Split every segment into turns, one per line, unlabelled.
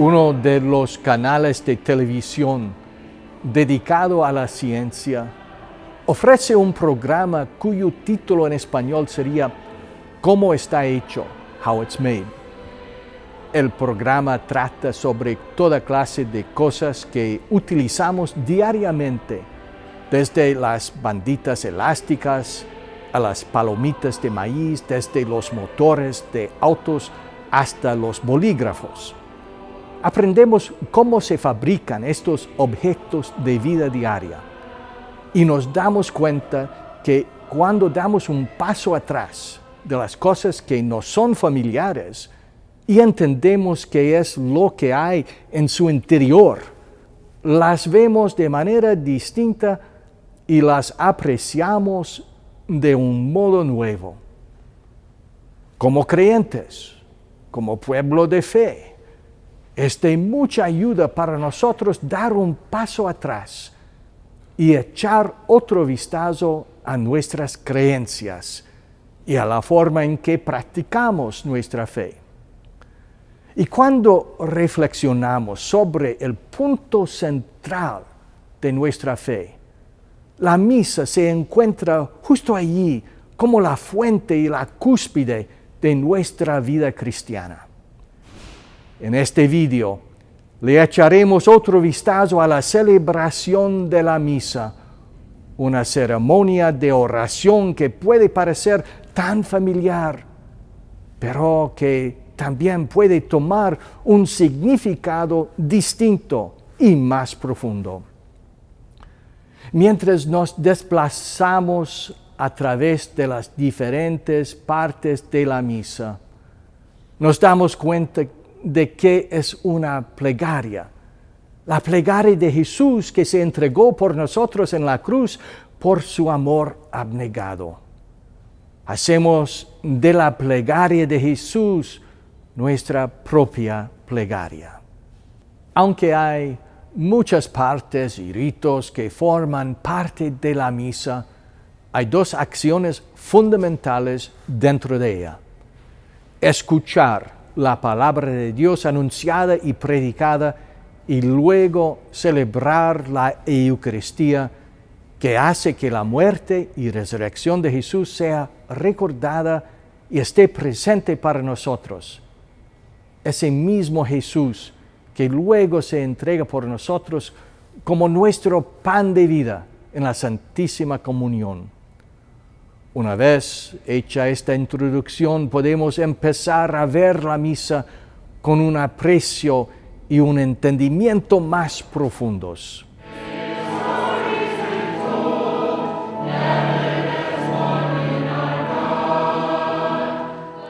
Uno de los canales de televisión dedicado a la ciencia ofrece un programa cuyo título en español sería ¿Cómo está hecho? How it's made. El programa trata sobre toda clase de cosas que utilizamos diariamente, desde las banditas elásticas a las palomitas de maíz, desde los motores de autos hasta los bolígrafos. Aprendemos cómo se fabrican estos objetos de vida diaria y nos damos cuenta que cuando damos un paso atrás de las cosas que nos son familiares y entendemos qué es lo que hay en su interior, las vemos de manera distinta y las apreciamos de un modo nuevo. Como creyentes, como pueblo de fe, es de mucha ayuda para nosotros dar un paso atrás y echar otro vistazo a nuestras creencias y a la forma en que practicamos nuestra fe. Y cuando reflexionamos sobre el punto central de nuestra fe, la misa se encuentra justo allí como la fuente y la cúspide de nuestra vida cristiana. En este video le echaremos otro vistazo a la celebración de la misa, una ceremonia de oración que puede parecer tan familiar, pero que también puede tomar un significado distinto y más profundo. Mientras nos desplazamos a través de las diferentes partes de la misa, nos damos cuenta de que es una plegaria, la plegaria de Jesús que se entregó por nosotros en la cruz por su amor abnegado. Hacemos de la plegaria de Jesús nuestra propia plegaria. Aunque hay muchas partes y ritos que forman parte de la misa, hay dos acciones fundamentales dentro de ella: escuchar la palabra de Dios anunciada y predicada y luego celebrar la Eucaristía, que hace que la muerte y resurrección de Jesús sea recordada y esté presente para nosotros. Ese mismo Jesús que luego se entrega por nosotros como nuestro pan de vida en la Santísima Comunión. Una vez hecha esta introducción, podemos empezar a ver la misa con un aprecio y un entendimiento más profundos.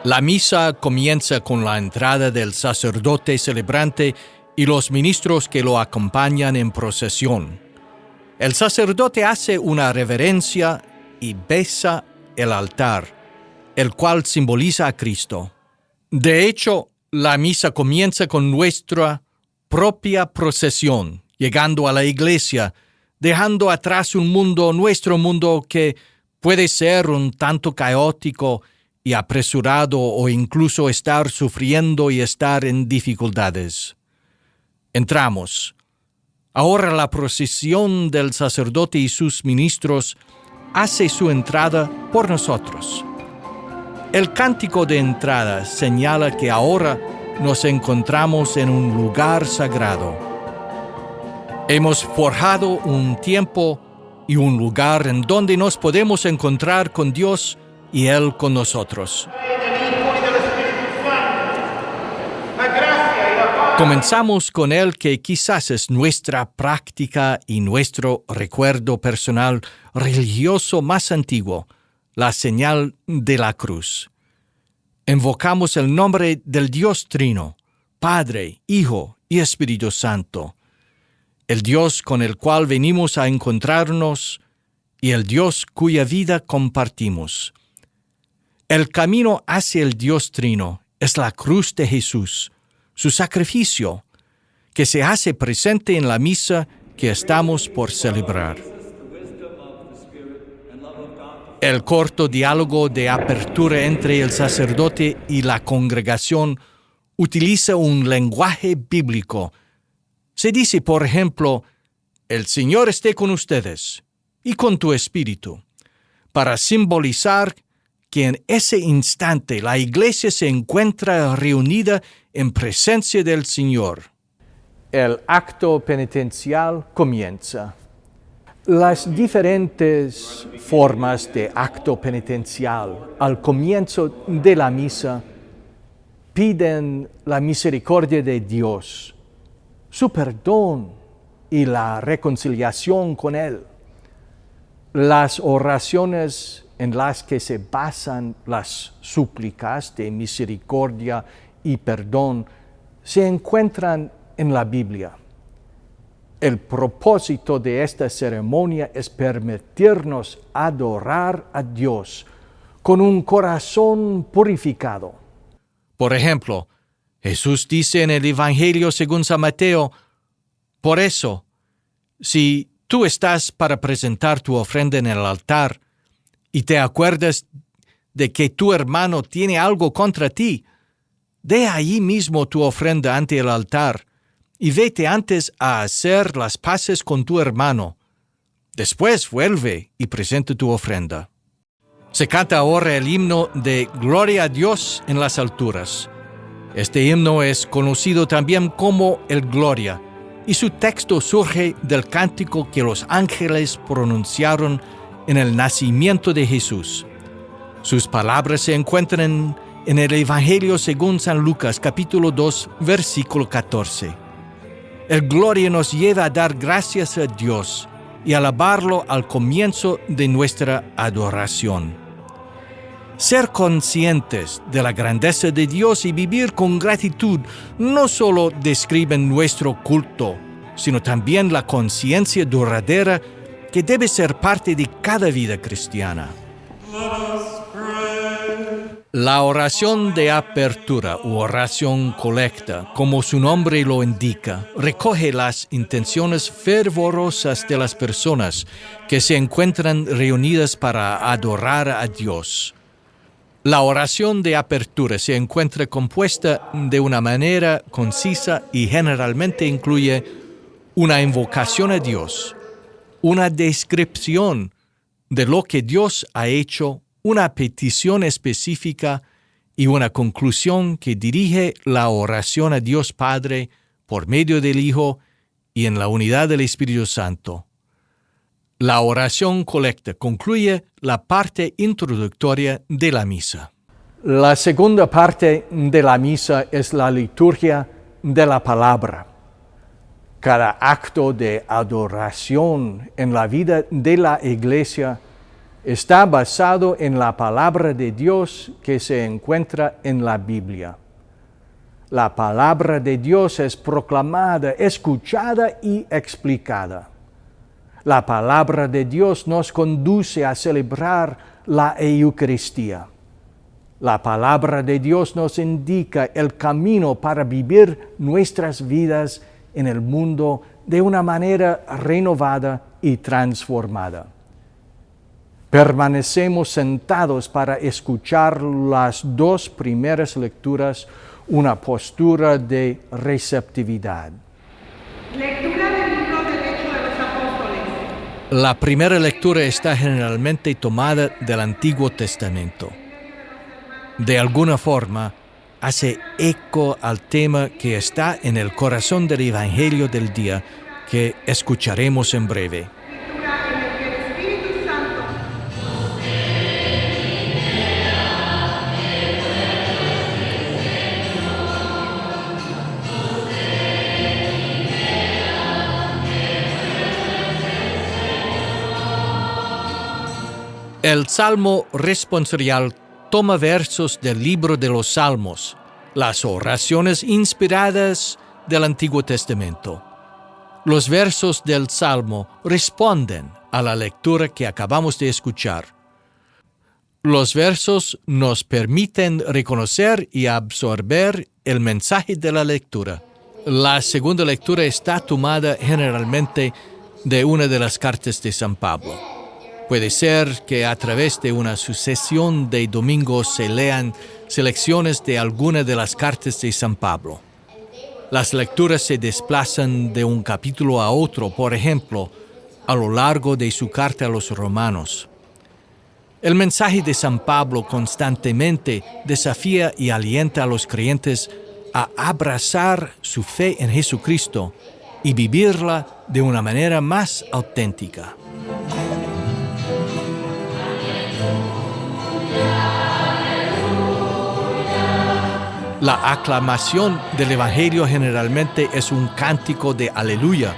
La misa comienza con la entrada del sacerdote celebrante y los ministros que lo acompañan en procesión. El sacerdote hace una reverencia y besa el altar, el cual simboliza a Cristo. De hecho, la misa comienza con nuestra propia procesión, llegando a la iglesia, dejando atrás nuestro mundo que puede ser un tanto caótico y apresurado o incluso estar sufriendo y estar en dificultades. Entramos. Ahora la procesión del sacerdote y sus ministros hace su entrada por nosotros. El cántico de entrada señala que ahora nos encontramos en un lugar sagrado. Hemos forjado un tiempo y un lugar en donde nos podemos encontrar con Dios y Él con nosotros. Comenzamos con el que quizás es nuestra práctica y nuestro recuerdo personal religioso más antiguo, la señal de la cruz. Invocamos el nombre del Dios Trino, Padre, Hijo y Espíritu Santo, el Dios con el cual venimos a encontrarnos y el Dios cuya vida compartimos. El camino hacia el Dios Trino es la cruz de Jesús, su sacrificio, que se hace presente en la misa que estamos por celebrar. El corto diálogo de apertura entre el sacerdote y la congregación utiliza un lenguaje bíblico. Se dice, por ejemplo, el Señor esté con ustedes y con tu espíritu, para simbolizar que en ese instante la iglesia se encuentra reunida en presencia del Señor. El acto penitencial comienza. Las diferentes formas de acto penitencial al comienzo de la misa piden la misericordia de Dios, su perdón y la reconciliación con Él. Las oraciones en las que se basan las súplicas de misericordia y perdón se encuentran en la Biblia. El propósito de esta ceremonia es permitirnos adorar a Dios con un corazón purificado. Por ejemplo, Jesús dice en el Evangelio según San Mateo, por eso, si tú estás para presentar tu ofrenda en el altar y te acuerdas de que tu hermano tiene algo contra ti, de allí mismo tu ofrenda ante el altar y vete antes a hacer las paces con tu hermano. Después vuelve y presenta tu ofrenda. Se canta ahora el himno de Gloria a Dios en las alturas. Este himno es conocido también como el Gloria, y su texto surge del cántico que los ángeles pronunciaron en el nacimiento de Jesús. Sus palabras se encuentran en el Evangelio según San Lucas, capítulo 2, versículo 14. El Gloria nos lleva a dar gracias a Dios y alabarlo al comienzo de nuestra adoración. Ser conscientes de la grandeza de Dios y vivir con gratitud no solo describen nuestro culto, sino también la conciencia duradera que debe ser parte de cada vida cristiana. La oración de apertura u oración colecta, como su nombre lo indica, recoge las intenciones fervorosas de las personas que se encuentran reunidas para adorar a Dios. La oración de apertura se encuentra compuesta de una manera concisa y generalmente incluye una invocación a Dios, una descripción de lo que Dios ha hecho, una petición específica y una conclusión que dirige la oración a Dios Padre por medio del Hijo y en la unidad del Espíritu Santo. La oración colecta concluye la parte introductoria de la misa. La segunda parte de la misa es la liturgia de la palabra. Cada acto de adoración en la vida de la Iglesia está basado en la palabra de Dios que se encuentra en la Biblia. La palabra de Dios es proclamada, escuchada y explicada. La palabra de Dios nos conduce a celebrar la Eucaristía. La palabra de Dios nos indica el camino para vivir nuestras vidas en el mundo de una manera renovada y transformada. Permanecemos sentados para escuchar las dos primeras lecturas, una postura de receptividad.
Lectura del libro del Hecho de los Apóstoles.
La primera lectura está generalmente tomada del Antiguo Testamento. De alguna forma, hace eco al tema que está en el corazón del Evangelio del día que escucharemos en breve. El Salmo responsorial toma versos del libro de los Salmos, las oraciones inspiradas del Antiguo Testamento. Los versos del Salmo responden a la lectura que acabamos de escuchar. Los versos nos permiten reconocer y absorber el mensaje de la lectura. La segunda lectura está tomada generalmente de una de las cartas de San Pablo. Puede ser que a través de una sucesión de domingos se lean selecciones de alguna de las cartas de San Pablo. Las lecturas se desplazan de un capítulo a otro, por ejemplo, a lo largo de su carta a los romanos. El mensaje de San Pablo constantemente desafía y alienta a los creyentes a abrazar su fe en Jesucristo y vivirla de una manera más auténtica. La aclamación del Evangelio generalmente es un cántico de aleluya,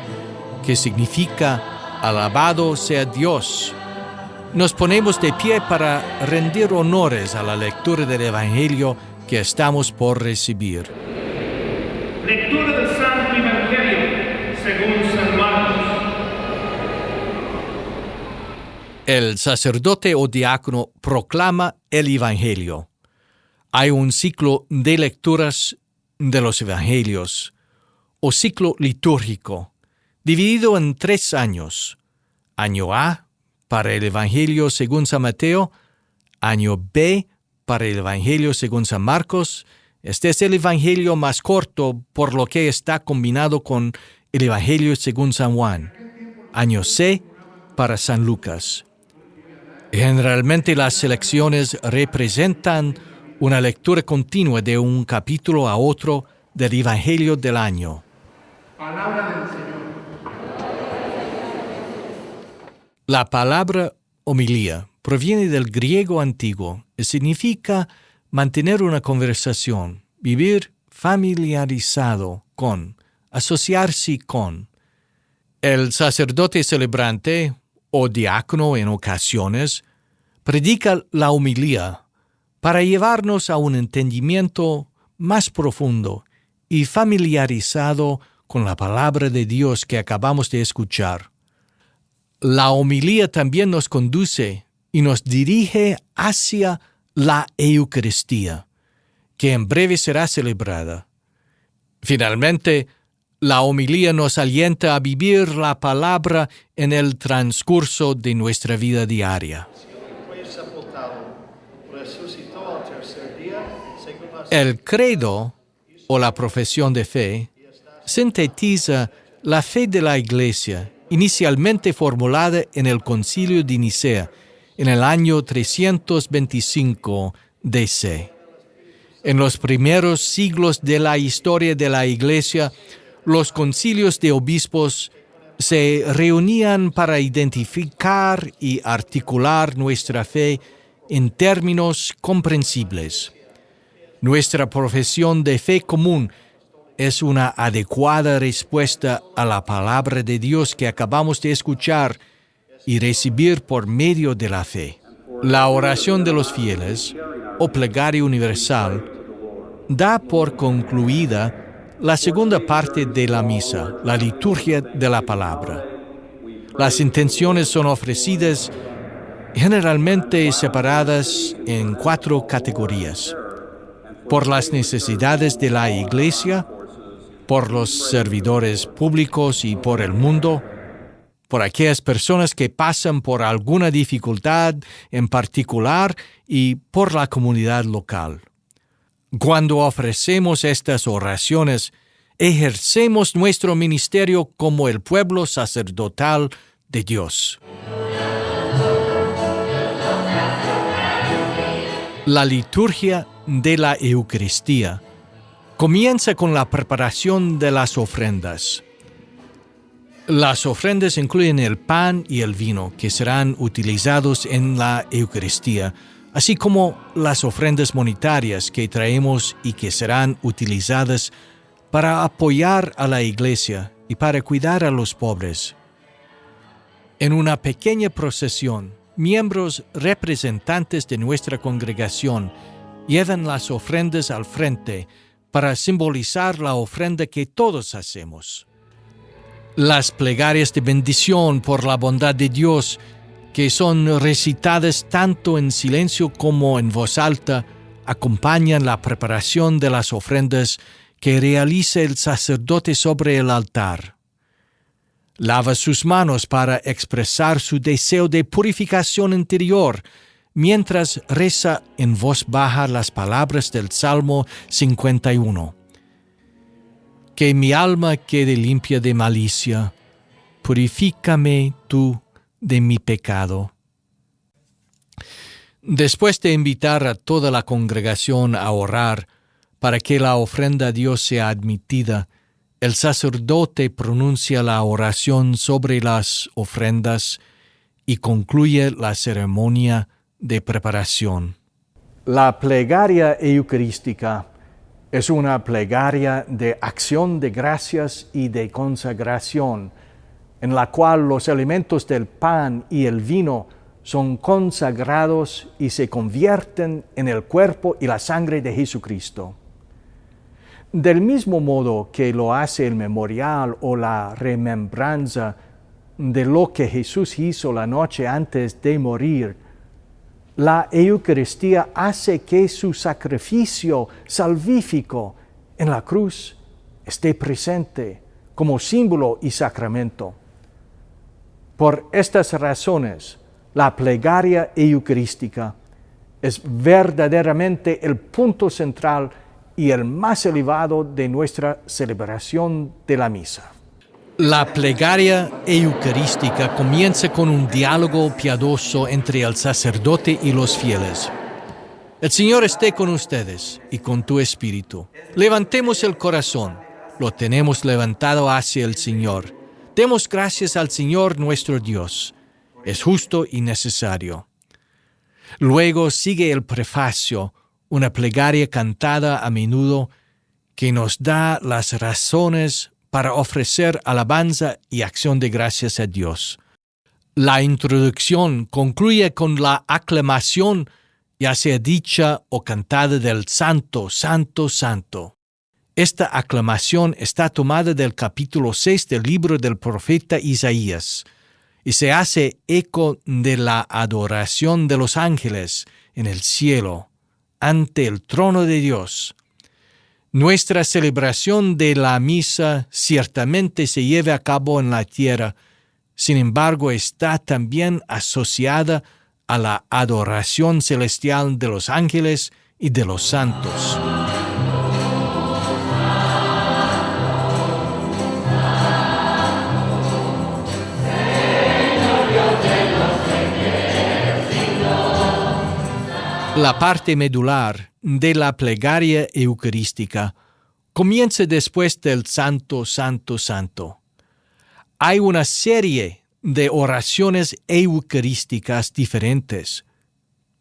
que significa alabado sea Dios. Nos ponemos de pie para rendir honores a la lectura del Evangelio que estamos por recibir.
Lectura del Santo Evangelio según San Marcos.
El sacerdote o diácono proclama el Evangelio. Hay un ciclo de lecturas de los Evangelios, o ciclo litúrgico, dividido en 3 años. Año A para el Evangelio según San Mateo, año B para el Evangelio según San Marcos. Este es el Evangelio más corto, por lo que está combinado con el Evangelio según San Juan. Año C para San Lucas. Generalmente las selecciones representan una lectura continua de un capítulo a otro del Evangelio del año.
Palabra del Señor.
La palabra homilía proviene del griego antiguo y significa mantener una conversación, vivir familiarizado con, asociarse con. El sacerdote celebrante o diácono en ocasiones predica la homilía para llevarnos a un entendimiento más profundo y familiarizado con la palabra de Dios que acabamos de escuchar. La homilía también nos conduce y nos dirige hacia la Eucaristía, que en breve será celebrada. Finalmente, la homilía nos alienta a vivir la palabra en el transcurso de nuestra vida diaria. El credo, o la profesión de fe, sintetiza la fe de la Iglesia, inicialmente formulada en el Concilio de Nicea, en el año 325 DC. En los primeros siglos de la historia de la Iglesia, los concilios de obispos se reunían para identificar y articular nuestra fe en términos comprensibles. Nuestra profesión de fe común es una adecuada respuesta a la palabra de Dios que acabamos de escuchar y recibir por medio de la fe. La oración de los fieles, o plegaria universal, da por concluida la segunda parte de la misa, la liturgia de la palabra. Las intenciones son ofrecidas generalmente separadas en 4 categorías: por las necesidades de la Iglesia, por los servidores públicos y por el mundo, por aquellas personas que pasan por alguna dificultad en particular y por la comunidad local. Cuando ofrecemos estas oraciones, ejercemos nuestro ministerio como el pueblo sacerdotal de Dios. La liturgia de la Eucaristía comienza con la preparación de las ofrendas. Las ofrendas incluyen el pan y el vino que serán utilizados en la Eucaristía, así como las ofrendas monetarias que traemos y que serán utilizadas para apoyar a la Iglesia y para cuidar a los pobres. En una pequeña procesión, miembros representantes de nuestra congregación llevan las ofrendas al frente para simbolizar la ofrenda que todos hacemos. Las plegarias de bendición por la bondad de Dios, que son recitadas tanto en silencio como en voz alta, acompañan la preparación de las ofrendas que realiza el sacerdote sobre el altar. Lava sus manos para expresar su deseo de purificación interior, mientras reza en voz baja las palabras del Salmo 51. Que mi alma quede limpia de malicia, purifícame tú de mi pecado. Después de invitar a toda la congregación a orar para que la ofrenda a Dios sea admitida, el sacerdote pronuncia la oración sobre las ofrendas y concluye la ceremonia de preparación. La plegaria eucarística es una plegaria de acción de gracias y de consagración, en la cual los elementos del pan y el vino son consagrados y se convierten en el cuerpo y la sangre de Jesucristo. Del mismo modo que lo hace el memorial o la remembranza de lo que Jesús hizo la noche antes de morir, la Eucaristía hace que su sacrificio salvífico en la cruz esté presente como símbolo y sacramento. Por estas razones, la plegaria eucarística es verdaderamente el punto central y el más elevado de nuestra celebración de la misa. La plegaria eucarística comienza con un diálogo piadoso entre el sacerdote y los fieles. El Señor esté con ustedes y con tu espíritu. Levantemos el corazón. Lo tenemos levantado hacia el Señor. Demos gracias al Señor nuestro Dios. Es justo y necesario. Luego sigue el prefacio, una plegaria cantada a menudo que nos da las razones para ofrecer alabanza y acción de gracias a Dios. La introducción concluye con la aclamación, ya sea dicha o cantada del Santo, Santo, Santo. Esta aclamación está tomada del capítulo 6 del libro del profeta Isaías y se hace eco de la adoración de los ángeles en el cielo, ante el trono de Dios. Nuestra celebración de la misa ciertamente se lleva a cabo en la tierra, sin embargo está también asociada a la adoración celestial de los ángeles y de los santos. La parte medular de la plegaria eucarística comienza después del Santo, Santo, Santo. Hay una serie de oraciones eucarísticas diferentes,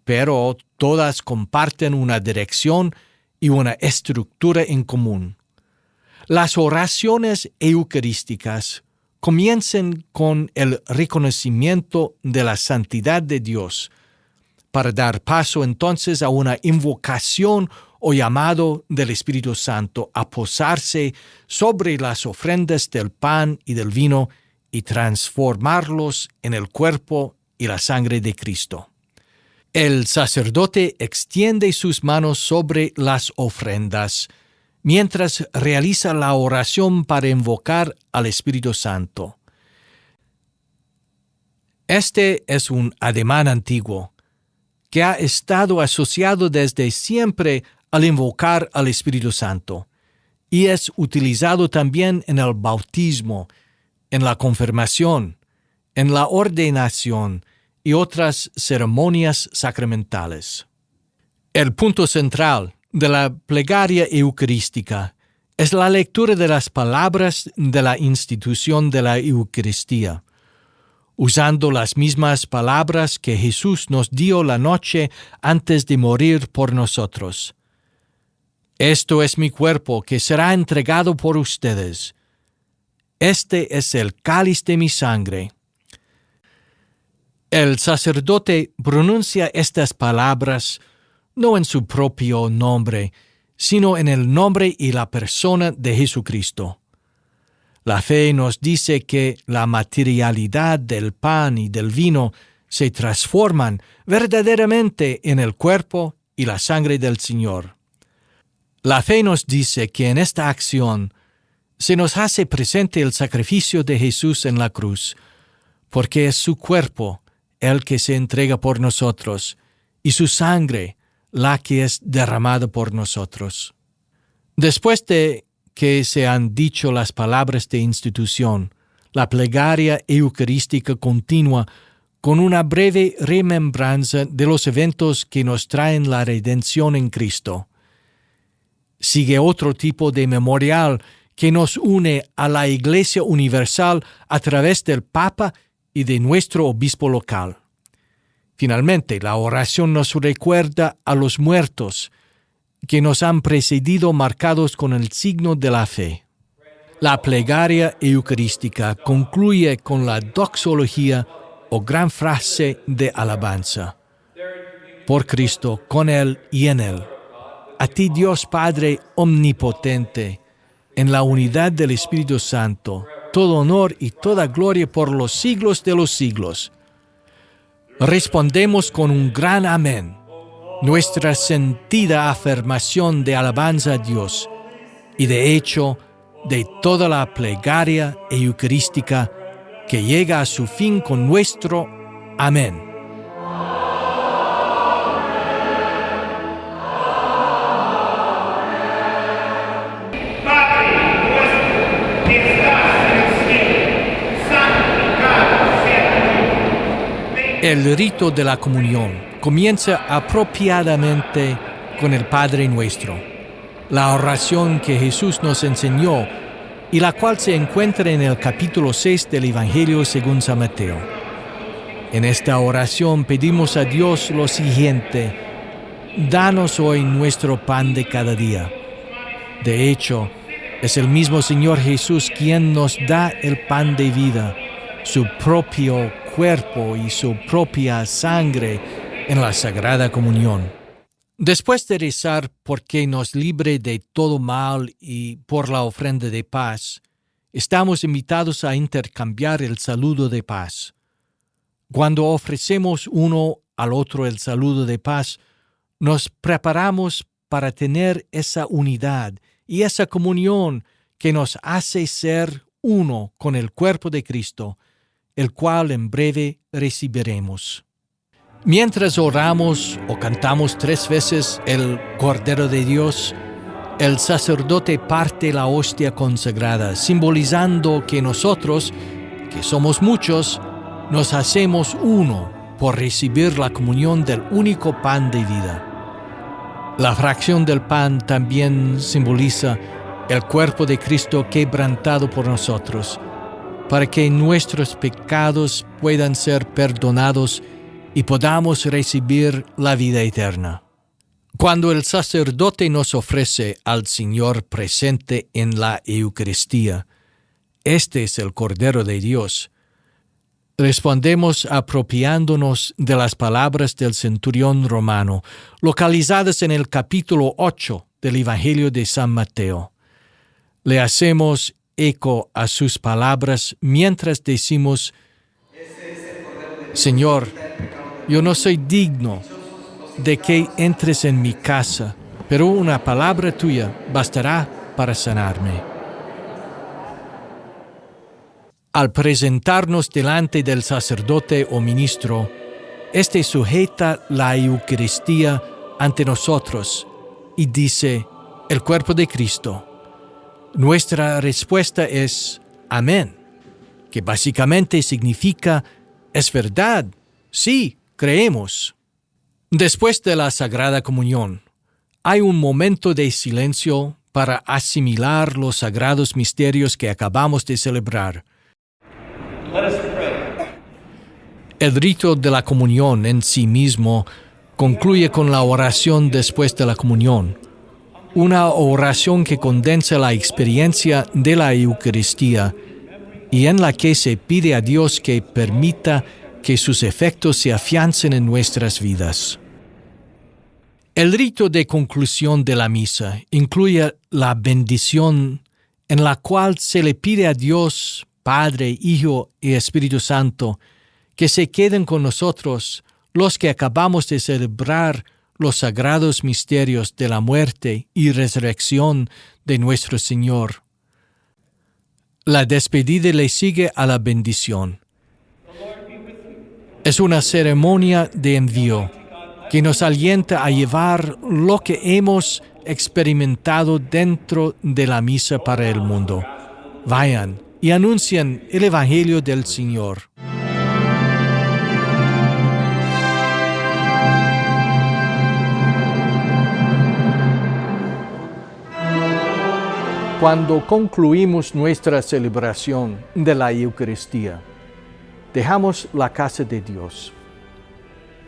pero todas comparten una dirección y una estructura en común. Las oraciones eucarísticas comienzan con el reconocimiento de la santidad de Dios, para dar paso entonces a una invocación o llamado del Espíritu Santo a posarse sobre las ofrendas del pan y del vino y transformarlos en el cuerpo y la sangre de Cristo. El sacerdote extiende sus manos sobre las ofrendas mientras realiza la oración para invocar al Espíritu Santo. Este es un ademán antiguo que ha estado asociado desde siempre al invocar al Espíritu Santo, y es utilizado también en el bautismo, en la confirmación, en la ordenación y otras ceremonias sacramentales. El punto central de la plegaria eucarística es la lectura de las palabras de la institución de la Eucaristía, usando las mismas palabras que Jesús nos dio la noche antes de morir por nosotros. Esto es mi cuerpo que será entregado por ustedes. Este es el cáliz de mi sangre. El sacerdote pronuncia estas palabras no en su propio nombre, sino en el nombre y la persona de Jesucristo. La fe nos dice que la materialidad del pan y del vino se transforman verdaderamente en el cuerpo y la sangre del Señor. La fe nos dice que en esta acción se nos hace presente el sacrificio de Jesús en la cruz, porque es su cuerpo el que se entrega por nosotros, y su sangre la que es derramada por nosotros. Después de que se han dicho las palabras de institución, la plegaria eucarística continúa con una breve remembranza de los eventos que nos traen la redención en Cristo. Sigue otro tipo de memorial que nos une a la Iglesia Universal a través del Papa y de nuestro obispo local. Finalmente, la oración nos recuerda a los muertos que nos han precedido marcados con el signo de la fe. La plegaria eucarística concluye con la doxología o gran frase de alabanza. Por Cristo, con Él y en Él. A ti, Dios Padre omnipotente, en la unidad del Espíritu Santo, todo honor y toda gloria por los siglos de los siglos. Respondemos con un gran amén, nuestra sentida afirmación de alabanza a Dios y de hecho de toda la plegaria eucarística que llega a su fin con nuestro amén. El rito de la comunión comienza apropiadamente con el Padre Nuestro, la oración que Jesús nos enseñó y la cual se encuentra en el capítulo 6 del Evangelio según San Mateo. En esta oración pedimos a Dios lo siguiente: danos hoy nuestro pan de cada día. De hecho, es el mismo Señor Jesús quien nos da el pan de vida, su propio cuerpo y su propia sangre en la Sagrada Comunión. Después de rezar porque nos libre de todo mal y por la ofrenda de paz, estamos invitados a intercambiar el saludo de paz. Cuando ofrecemos uno al otro el saludo de paz, nos preparamos para tener esa unidad y esa comunión que nos hace ser uno con el cuerpo de Cristo, el cual en breve recibiremos. Mientras oramos o cantamos 3 veces el Cordero de Dios, el sacerdote parte la hostia consagrada, simbolizando que nosotros, que somos muchos, nos hacemos uno por recibir la comunión del único pan de vida. La fracción del pan también simboliza el cuerpo de Cristo quebrantado por nosotros, para que nuestros pecados puedan ser perdonados y podamos recibir la vida eterna. Cuando el sacerdote nos ofrece al Señor presente en la Eucaristía, este es el Cordero de Dios, respondemos apropiándonos de las palabras del centurión romano, localizadas en el capítulo 8 del Evangelio de San Mateo. Le hacemos eco a sus palabras mientras decimos: Señor, yo no soy digno de que entres en mi casa, pero una palabra tuya bastará para sanarme. Al presentarnos delante del sacerdote o ministro, éste sujeta la Eucaristía ante nosotros y dice: el cuerpo de Cristo. Nuestra respuesta es amén, que básicamente significa es verdad, sí, creemos. Después de la Sagrada Comunión, hay un momento de silencio para asimilar los sagrados misterios que acabamos de celebrar. El rito de la comunión en sí mismo concluye con la oración después de la comunión, una oración que condensa la experiencia de la Eucaristía y en la que se pide a Dios que permita que sus efectos se afiancen en nuestras vidas. El rito de conclusión de la misa incluye la bendición en la cual se le pide a Dios, Padre, Hijo y Espíritu Santo, que se queden con nosotros los que acabamos de celebrar los sagrados misterios de la muerte y resurrección de nuestro Señor. La despedida le sigue a la bendición. Es una ceremonia de envío que nos alienta a llevar lo que hemos experimentado dentro de la misa para el mundo. Vayan y anuncien el Evangelio del Señor. Cuando concluimos nuestra celebración de la Eucaristía, dejamos la casa de Dios.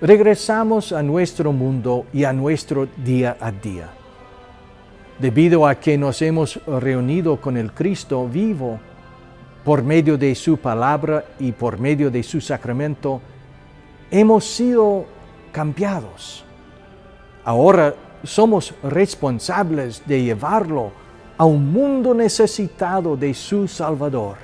Regresamos a nuestro mundo y a nuestro día a día. Debido a que nos hemos reunido con el Cristo vivo, por medio de su palabra y por medio de su sacramento, hemos sido cambiados. Ahora somos responsables de llevarlo a un mundo necesitado de su Salvador.